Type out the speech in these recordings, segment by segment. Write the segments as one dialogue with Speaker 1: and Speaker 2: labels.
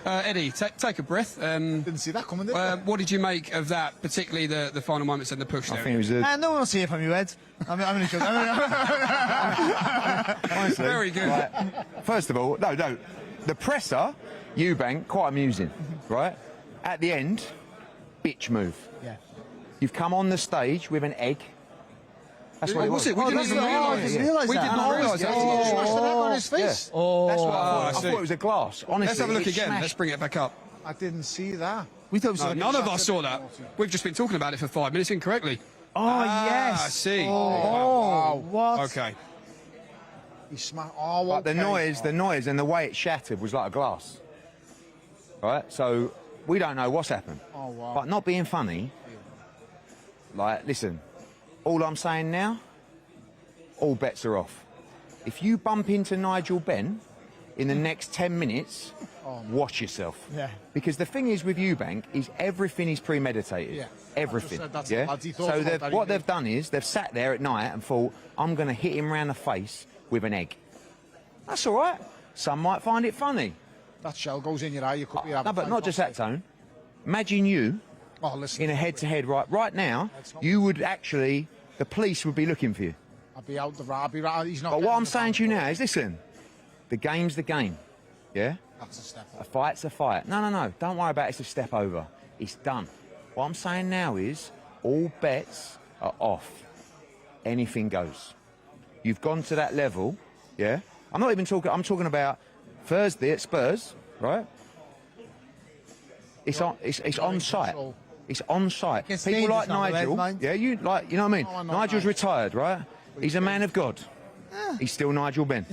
Speaker 1: Eddie, take a breath.
Speaker 2: Didn't see that coming, did you?
Speaker 1: What did you make of that, particularly the final moments and the push there?
Speaker 3: I think it was a...
Speaker 4: no one wants to hear from you, Ed. I'm only joking.
Speaker 3: Honestly,
Speaker 1: Very good.
Speaker 3: Like, first of all, no, the presser, Eubank, quite amusing, right? At the end, bitch move.
Speaker 4: Yeah.
Speaker 3: You've come on the stage with an egg. That's what it was.
Speaker 1: We didn't even realise it. We didn't realise that.
Speaker 2: He smashed an egg on his face.
Speaker 3: Yeah. That's what I
Speaker 1: see.
Speaker 3: thought it was a glass. Honestly,
Speaker 1: Let's have a look
Speaker 3: it
Speaker 1: again.
Speaker 3: smashed.
Speaker 1: Let's bring it back up.
Speaker 2: I didn't see that.
Speaker 4: We thought it was
Speaker 1: No, none of us saw that. We've just been talking about it for 5 minutes incorrectly.
Speaker 4: Oh, yes.
Speaker 1: I see.
Speaker 4: Oh, what?
Speaker 1: Okay.
Speaker 2: He smashed. Oh,
Speaker 3: But the noise and the way it shattered was like a glass. Right? So we don't know what's happened.
Speaker 2: Oh, wow.
Speaker 3: But not being funny, like, listen, all I'm saying now, all bets are off. If you bump into Nigel Benn in the next 10 minutes, watch yourself.
Speaker 4: Yeah.
Speaker 3: Because the thing is with Eubank is everything is premeditated.
Speaker 2: Yeah.
Speaker 3: Everything.
Speaker 2: I just said that's
Speaker 3: yeah?
Speaker 2: the lads he thought
Speaker 3: So
Speaker 2: about that
Speaker 3: what
Speaker 2: he
Speaker 3: they've done is they've sat there at night and thought, I'm going to hit him round the face with an egg. That's all right. Some might find it funny.
Speaker 2: That shell goes in your eye, you could be having...
Speaker 3: No, but not just that, Tone. Imagine you
Speaker 2: listen,
Speaker 3: in a head-to-head right now, you would actually, the police would be looking for you.
Speaker 2: I'd be out the I'd be right. He's not.
Speaker 3: But what I'm saying to you now is, listen, the game's the game, yeah?
Speaker 2: That's a step
Speaker 3: A
Speaker 2: up.
Speaker 3: fight's a fight. No, don't worry about it's a step over. It's done. What I'm saying now is, all bets are off. Anything goes. You've gone to that level, yeah? I'm not even talking, I'm talking about Thursday at Spurs, right? It's on site. It's on site.
Speaker 4: It's
Speaker 3: People like
Speaker 4: dangerous on the red
Speaker 3: Nigel,
Speaker 4: line.
Speaker 3: yeah, you know what I mean?
Speaker 2: Oh, I know
Speaker 3: Nigel's
Speaker 2: Nigel.
Speaker 3: retired, right? He's a man of God. He's still Nigel Benn.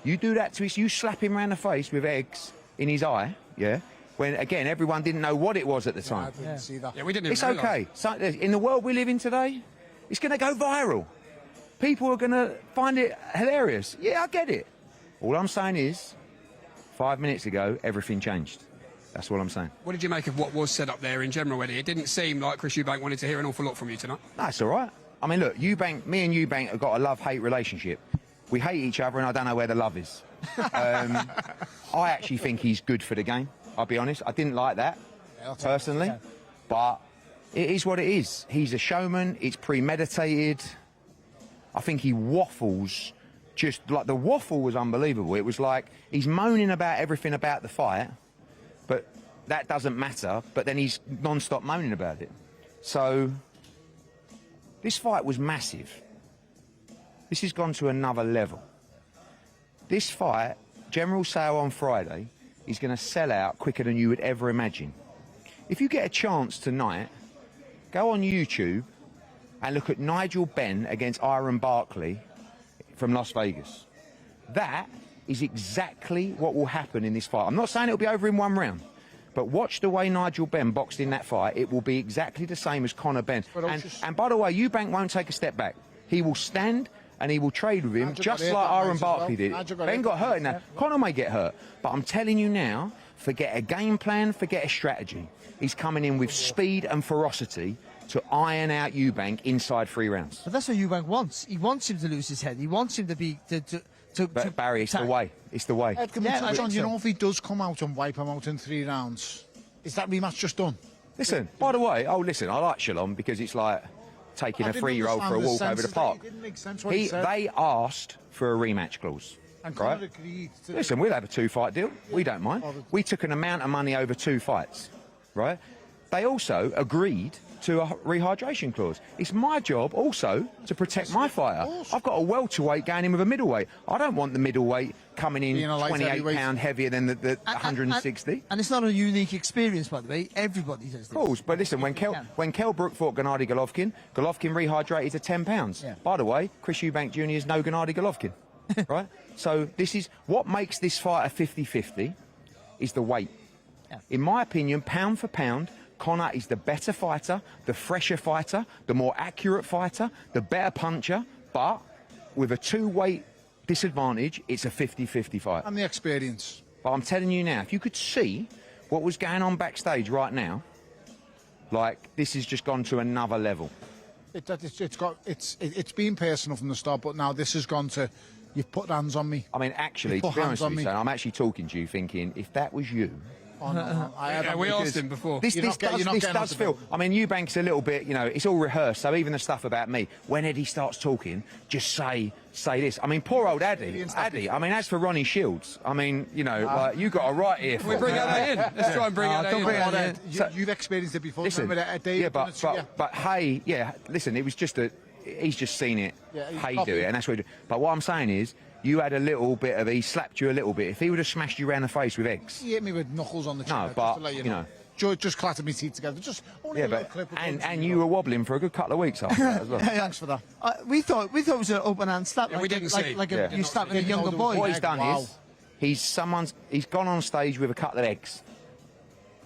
Speaker 3: You do that to us, you slap him round the face with eggs in his eye, yeah? When, again, everyone didn't know what it was at the
Speaker 2: I
Speaker 3: time.
Speaker 2: didn't see that.
Speaker 1: Yeah, we didn't
Speaker 3: It's
Speaker 1: even realise.
Speaker 3: okay. So, in the world we live in today, it's going to go viral. People are going to find it hilarious. Yeah, I get it. All I'm saying is, 5 minutes ago, everything changed. That's what I'm saying.
Speaker 1: What did you make of what was said up there in general, Eddie? It didn't seem like Chris Eubank wanted to hear an awful lot from you tonight.
Speaker 3: No, it's all right. I mean, look, me and Eubank have got a love-hate relationship. We hate each other, and I don't know where the love is. I actually think he's good for the game. I'll be honest. I didn't like that, personally. But it is what it is. He's a showman. It's premeditated. I think he waffles. Just like the waffle was unbelievable. It was like he's moaning about everything about the fight, but that doesn't matter. But then he's non-stop moaning about it. So this fight was massive. This has gone to another level. This fight, general sale on Friday, is going to sell out quicker than you would ever imagine. If you get a chance tonight, go on YouTube and look at Nigel Benn against Iron Barkley from Las Vegas. That is exactly what will happen in this fight. I'm not saying it'll be over in one round, but watch the way Nigel Benn boxed in that fight. It will be exactly the same as Conor Benn. And by the way, Eubank won't take a step back. He will stand and he will trade with him just like Iron Barkley did. Ben got hurt in that. Conor may get hurt, but I'm telling you now, forget a game plan, forget a strategy. He's coming in with speed and ferocity to iron out Eubank inside 3 rounds.
Speaker 4: But that's what Eubank wants. He wants him to lose his head. He wants him to be...
Speaker 3: But Barry, it's the way. It's the way.
Speaker 2: Ed, can we touch on, you know, if he does come out and wipe him out in 3 rounds, is that rematch just done?
Speaker 3: Listen, by the way, listen, I like Shalom because it's like taking a 3-year-old for a walk over the park.
Speaker 2: It didn't make sense what he said.
Speaker 3: They asked for a rematch clause.
Speaker 2: And
Speaker 3: right?
Speaker 2: Conor agreed to...
Speaker 3: Listen, we'll have a 2-fight deal. We don't mind. We took an amount of money over 2 fights, right? They also agreed to a rehydration clause. It's my job also to protect my fighter. I've got a welterweight going in with a middleweight. I don't want the middleweight coming in 28 pound heavier than the 160.
Speaker 4: And it's not a unique experience, by the way. Everybody does this.
Speaker 3: Of course, but listen, when Kell Brook fought Gennady Golovkin rehydrated to 10 pounds.
Speaker 4: Yeah.
Speaker 3: By the way, Chris Eubank Jr. is no Gennady Golovkin, right? So this is what makes this fight a 50-50 is the weight.
Speaker 4: Yeah.
Speaker 3: In my opinion, pound for pound, Conor is the better fighter, the fresher fighter, the more accurate fighter, the better puncher, but with a 2-weight disadvantage, it's a 50-50 fight.
Speaker 2: And the experience.
Speaker 3: But I'm telling you now, if you could see what was going on backstage right now, like, this has just gone to another level.
Speaker 2: It's been personal from the start, but now this has gone to, you've put hands on me.
Speaker 3: I mean, actually, to be honest with you, I'm actually talking to you thinking, if that was you,
Speaker 2: Oh, no.
Speaker 1: Yeah, we asked him before.
Speaker 3: This
Speaker 2: You're not getting out
Speaker 3: does
Speaker 2: the
Speaker 3: feel.
Speaker 2: building.
Speaker 3: I mean, Eubank's a little bit, you know, it's all rehearsed. So even the stuff about me, when Eddie starts talking, just say this. I mean, poor old Addy. I mean, as for Ronnie Shields, I mean, you know, like, you got a right ear for
Speaker 1: We
Speaker 3: it.
Speaker 1: bring that in. Let's try and bring that
Speaker 4: don't
Speaker 1: in.
Speaker 4: bring it
Speaker 2: Come on,
Speaker 4: in.
Speaker 2: Ed,
Speaker 3: So-
Speaker 2: you've experienced it before.
Speaker 3: Listen,
Speaker 2: Remember that Dave
Speaker 3: yeah,
Speaker 2: done it to you?
Speaker 3: but Hay, yeah, listen, it was just he's just seen it,
Speaker 2: Yeah, he's
Speaker 3: Hay
Speaker 2: copied.
Speaker 3: do it, and that's what he did. But what I'm saying is, you had a little bit of, he slapped you a little bit. If he would have smashed you around the face with eggs,
Speaker 2: He hit me with knuckles on the chin.
Speaker 3: No,
Speaker 2: just
Speaker 3: but,
Speaker 2: to let you
Speaker 3: you
Speaker 2: know. Just clattered my teeth together. Just only
Speaker 3: yeah,
Speaker 2: a little
Speaker 3: but,
Speaker 2: clip.
Speaker 3: and you were wobbling for a good couple of weeks after that as well.
Speaker 2: Thanks for that.
Speaker 4: We thought it was an open hand slap.
Speaker 1: Yeah,
Speaker 4: like,
Speaker 1: we didn't
Speaker 4: like,
Speaker 1: see.
Speaker 4: like
Speaker 3: Yeah.
Speaker 4: you slapping a
Speaker 2: Didn't know
Speaker 4: younger
Speaker 2: there was
Speaker 4: boy.
Speaker 3: What he's done
Speaker 2: Wow.
Speaker 3: is, he's gone on stage with a couple of eggs.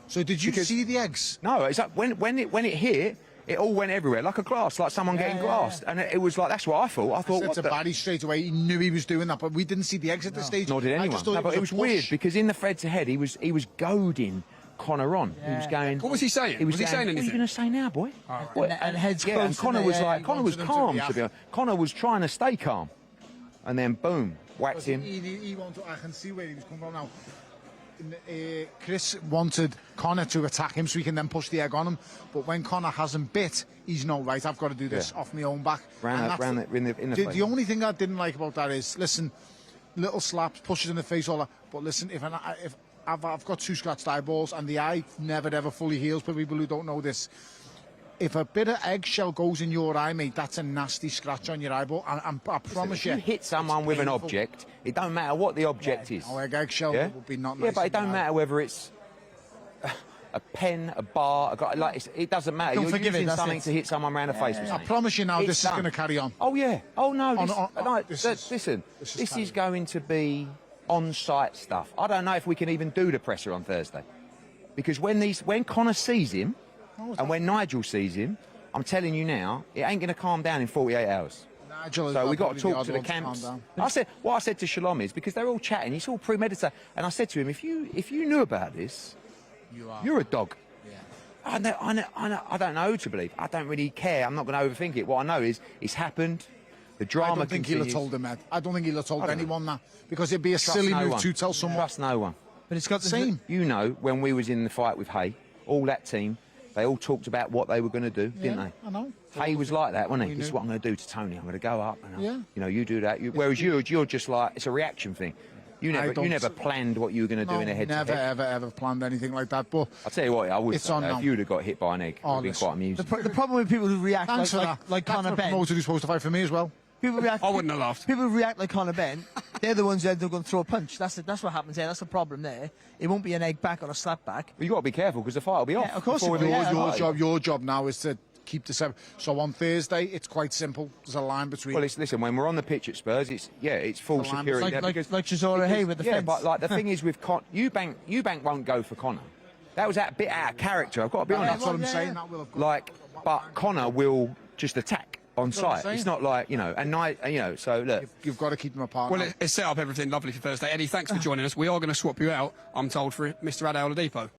Speaker 2: So did you
Speaker 3: Because-
Speaker 2: see the eggs?
Speaker 3: No, it's like when it hit, it all went everywhere, like a glass, like someone getting glassed. And it was like, that's what I thought. I thought,
Speaker 2: Said
Speaker 3: what
Speaker 2: to
Speaker 3: the...
Speaker 2: Barry straight away. He knew he was doing that, but we didn't see the eggs at the stage.
Speaker 3: Nor did
Speaker 2: I
Speaker 3: anyone.
Speaker 2: just thought
Speaker 3: No, but it
Speaker 2: a
Speaker 3: was
Speaker 2: push.
Speaker 3: weird because in the threads ahead, he was goading Conor on. He was going.
Speaker 1: What was he saying?
Speaker 3: He was,
Speaker 1: Was he saying
Speaker 3: What are you
Speaker 1: anything?
Speaker 3: going to say now, boy? What?
Speaker 4: And heads
Speaker 3: yeah,
Speaker 4: close,
Speaker 3: and Conor
Speaker 4: didn't
Speaker 3: was
Speaker 4: they?
Speaker 3: like,
Speaker 4: Yeah,
Speaker 3: Conor was
Speaker 2: wanted them to
Speaker 3: calm.
Speaker 2: react.
Speaker 3: To be honest, Conor was trying to stay calm, and then boom, whacked him.
Speaker 2: He wanted. I can see where he was coming from now. Chris wanted Conor to attack him so he can then push the egg on him. But when Conor hasn't bit, he's no right. I've got to do this
Speaker 3: Yeah.
Speaker 2: off my own back.
Speaker 3: Ran
Speaker 2: And
Speaker 3: up-
Speaker 2: that's
Speaker 3: ran it in the
Speaker 2: the
Speaker 3: face.
Speaker 2: only thing I didn't like about that is, listen, little slaps, pushes in the face, all that. But listen, if I've got two scratched eyeballs and the eye never ever fully heals. For people who don't know this, if a bit of eggshell goes in your eye, mate, that's a nasty scratch on your eyeball. And I promise
Speaker 3: If you hit someone
Speaker 2: it's
Speaker 3: with an
Speaker 2: painful.
Speaker 3: object, it don't matter what the object is.
Speaker 2: Oh, eggshell
Speaker 3: Yeah,
Speaker 2: would be not
Speaker 3: yeah,
Speaker 2: nice.
Speaker 3: but it
Speaker 2: in the
Speaker 3: don't
Speaker 2: eye.
Speaker 3: matter whether it's a pen, a bar, it doesn't matter.
Speaker 4: Don't
Speaker 3: You're
Speaker 4: forgive it,
Speaker 3: using
Speaker 4: that's
Speaker 3: something
Speaker 4: it.
Speaker 3: to hit someone around the face with
Speaker 2: I
Speaker 3: something.
Speaker 2: promise you now,
Speaker 3: It's
Speaker 2: this is
Speaker 3: done.
Speaker 2: going to carry on.
Speaker 3: Oh yeah. Oh no.
Speaker 2: This,
Speaker 3: Listen,
Speaker 2: this is
Speaker 3: this is
Speaker 2: carry
Speaker 3: going to be on-site stuff. I don't know if we can even do the presser on Thursday, because when Conor sees him, and when Nigel sees him, I'm telling you now, it ain't going to calm down in 48 hours.
Speaker 2: Nigel has
Speaker 3: So
Speaker 2: got
Speaker 3: we got to
Speaker 2: probably
Speaker 3: talk to the
Speaker 2: odd one calm
Speaker 3: camps.
Speaker 2: down.
Speaker 3: What I said to Shalom is, because they're all chatting, it's all premeditated, and I said to him, if you knew about this, you're a dog. I don't know who to believe. I don't really care. I'm not going to overthink it. What I know is it's happened. The
Speaker 2: I
Speaker 3: drama
Speaker 2: don't think he'll have
Speaker 3: continues.
Speaker 2: told him, Ed. I don't think he'll have told
Speaker 3: I don't
Speaker 2: anyone that, because it'd be a
Speaker 3: Trust
Speaker 2: silly
Speaker 3: no
Speaker 2: move
Speaker 3: one.
Speaker 2: to tell someone.
Speaker 3: Trust no one.
Speaker 4: But it's got the
Speaker 2: Same.
Speaker 3: You know, when we was in the fight with Hay, all that team, they all talked about what they were going to do, didn't
Speaker 2: Yeah,
Speaker 3: they?
Speaker 2: I know.
Speaker 3: Hay was like that, wasn't he?
Speaker 2: We
Speaker 3: This is
Speaker 2: knew.
Speaker 3: what I'm going to do to Tony. I'm going to go up, and
Speaker 2: Yeah.
Speaker 3: you know, you do that. Whereas you're just like, it's a reaction thing. You
Speaker 2: don't-
Speaker 3: never planned what you were going to do in a head-to-head.
Speaker 2: Never, ever planned anything like that. But
Speaker 3: I'll tell you what, I would
Speaker 2: It's
Speaker 3: say,
Speaker 2: on
Speaker 3: that
Speaker 2: now.
Speaker 3: if you would have got hit by an egg, it would
Speaker 2: Oh,
Speaker 3: have been
Speaker 2: listen.
Speaker 3: quite amusing.
Speaker 4: The problem with people who react
Speaker 2: thanks for that.
Speaker 4: like
Speaker 2: That's
Speaker 4: Conor
Speaker 2: the
Speaker 4: Benn.
Speaker 2: promoter who's supposed to fight for me as well.
Speaker 4: People react.
Speaker 1: I wouldn't have laughed.
Speaker 4: People who react like Conor Benn, they're the ones that are going to throw a punch. That's what happens there. That's the problem there. It won't be an egg back or a slap back.
Speaker 3: But you got to be careful because the fight will be off.
Speaker 4: of course
Speaker 3: before
Speaker 4: it
Speaker 3: we
Speaker 4: will,
Speaker 3: even
Speaker 4: yeah.
Speaker 3: started.
Speaker 2: Your job now is to keep the 7. So on Thursday, it's quite simple. There's a line between.
Speaker 3: Well, listen, when we're on the pitch at Spurs, it's full
Speaker 2: The line
Speaker 3: security. there
Speaker 4: Like
Speaker 3: because-
Speaker 4: Chisora Hay with the
Speaker 3: yeah,
Speaker 4: fence.
Speaker 3: but like the thing is with Eubank won't go for Conor. That was that bit out of character. I've got to be honest.
Speaker 2: That's what I'm
Speaker 4: yeah,
Speaker 2: saying.
Speaker 4: yeah.
Speaker 2: That will have gone.
Speaker 3: Like, but Conor will just attack on
Speaker 2: what I'm
Speaker 3: sight.
Speaker 2: saying.
Speaker 3: It's not like So look.
Speaker 2: You've got to keep them apart.
Speaker 1: Well,
Speaker 2: now.
Speaker 1: it's set up everything lovely for Thursday. Eddie, thanks for joining us. We are going to swap you out, I'm told, for Mr. Ade Oladipo.